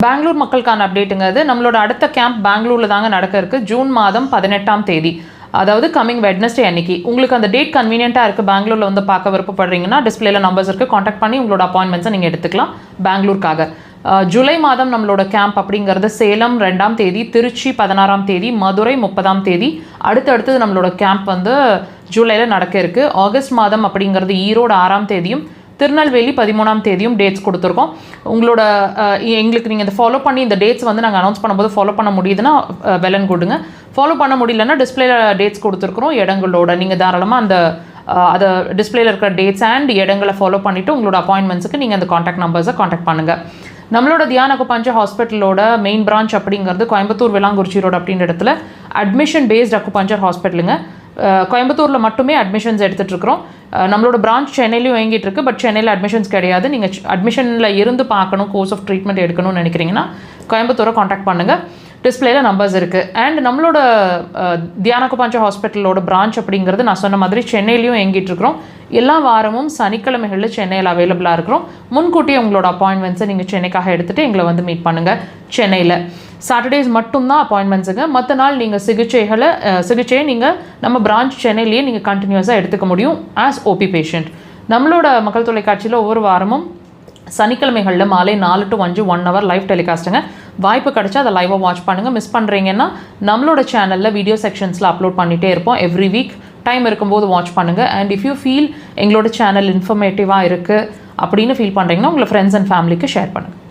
பெங்களூர் மக்களுக்கான அப்டேட்டுங்க அது. நம்மளோட அடுத்த கேம்ப் பெங்களூரில் தாங்க நடக்க இருக்குது. ஜூன் மாதம் 18ஆம் தேதி, அதாவது கம்மிங் வெட்னஸ்டே அன்னைக்கு. உங்களுக்கு அந்த டேட் கன்வீனியண்ட்டாக இருக்குது, பெங்களூரில் வந்து பார்க்க விருப்பப்படுறீங்கன்னா டிஸ்பிளேல நம்பர்ஸ் இருக்குது, காண்டாக்ட் பண்ணி உங்களோட அப்பாயின்மெண்ட்ஸை நீங்கள் எடுத்துக்கலாம் பெங்களூருக்காக. ஜூலை மாதம் நம்மளோட கேம்ப் அப்படிங்கிறது சேலம் 2ஆம் தேதி, திருச்சி 16ஆம் தேதி, மதுரை 30ஆம் தேதி. அடுத்தடுத்தது நம்மளோட கேம்ப் வந்து ஜூலையில் நடக்க இருக்குது. ஆகஸ்ட் மாதம் அப்படிங்கிறது ஈரோடு 6ஆம் தேதியும், திருநெல்வேலி 13ஆம் தேதியும் டேட்ஸ் கொடுத்துருக்கோம். உங்களோட எங்களுக்கு நீங்கள் இந்த ஃபாலோ பண்ணி இந்த டேட்ஸ் வந்து நாங்கள் அனௌன்ஸ் பண்ணும்போது ஃபாலோ பண்ண முடியுதுன்னா வெல் அண்ட் குட்டுங்க. ஃபாலோ பண்ண முடியலன்னா டிஸ்பிளேல டேட்ஸ் கொடுத்துருக்குறோம் இடங்களோட. நீங்கள் தாராளமாக அந்த அதை டிஸ்பிளேல இருக்கிற டேட்ஸ் அண்ட் இடங்களை ஃபாலோ பண்ணிவிட்டு உங்களோட அப்பாயின்மெண்ட்ஸுக்கு நீங்கள் அந்த காண்டாக்ட் நம்பர்ஸை காண்டாக்ட் பண்ணுங்கள். நம்மளோட தியான அக்குபஞ்சர் ஹாஸ்பிட்டலோட மெயின் பிரான்ச் அப்படிங்கிறது கோயம்புத்தூர் விலாங்குறிச்சி ரோடு அப்படின்ற இடத்துல அட்மிஷன் பேஸ்ட் அக்குபஞ்சர் ஹாஸ்பிட்டலுங்க. கோயம்புத்தூரில் மட்டுமே அட்மிஷன்ஸ் எடுத்துகிட்டு இருக்கிறோம். நம்மளோட பிரான்ச் சென்னையிலையும் இயங்கிட்டு இருக்கு. பட் சென்னையில் அட்மிஷன்ஸ் கிடையாது. நீங்கள் அட்மிஷனில் இருந்து பார்க்கணும், கோர்ஸ் ஆஃப் ட்ரீட்மெண்ட் எடுக்கணும்னு நினைக்கிறீங்கன்னா கோயம்புத்தூரை காண்டாக்ட் பண்ணுங்கள். டிஸ்பிளேல நம்பர்ஸ் இருக்குது. அண்ட் நம்மளோட தியான அக்குபஞ்சர் ஹாஸ்பிட்டலோட பிரான்ச் அப்படிங்கிறது நான் சொன்ன மாதிரி சென்னையிலையும் இயங்கிட்டு இருக்கிறோம். எல்லா வாரமும் சனிக்கிழமைகளில் சென்னையில் அவைலபிளாக இருக்கிறோம். முன்கூட்டியே உங்களோட அப்பாயின்மெண்ட்ஸை நீங்கள் சென்னைக்காக எடுத்துகிட்டு எங்களை வந்து மீட் பண்ணுங்கள். சென்னையில் சாட்டர்டேஸ் மட்டும்தான் அப்பாயின்மெண்ட்ஸுங்க. மற்ற நாள் நீங்கள் சிகிச்சையை நீங்கள் நம்ம பிரான்ச் சென்னையிலேயே நீங்கள் கண்டினியூஸாக எடுத்துக்க முடியும் ஆஸ் ஓபி பேஷண்ட். நம்மளோட மக்கள் தொலைக்காட்சியில் ஒவ்வொரு வாரமும் சனிக்கிழமைகளில் மாலை 4 to 5 1 hour லைவ் டெலிகாஸ்ட்டுங்க. வாய்ப்பு கிடச்சா அதை லைவாக வாட்ச் பண்ணுங்கள். மிஸ் பண்ணுறீங்கன்னா நம்மளோட சேனலில் வீடியோ செக்ஷன்ஸில் அப்லோட் பண்ணிகிட்டே இருப்போம் எவ்ரி வீக். டைம் இருக்கும்போது வாட்ச் பண்ணுங்கள். அண்ட் இஃப் யூ ஃபீல் எங்களோட சேனல் இன்ஃபர்மேட்டிவாக இருக்குது அப்படின்னு ஃபீல் பண்ணுறீங்கன்னா உங்களை ஃப்ரெண்ட்ஸ் அண்ட் ஃபேமிலிக்கு ஷேர் பண்ணுங்கள்.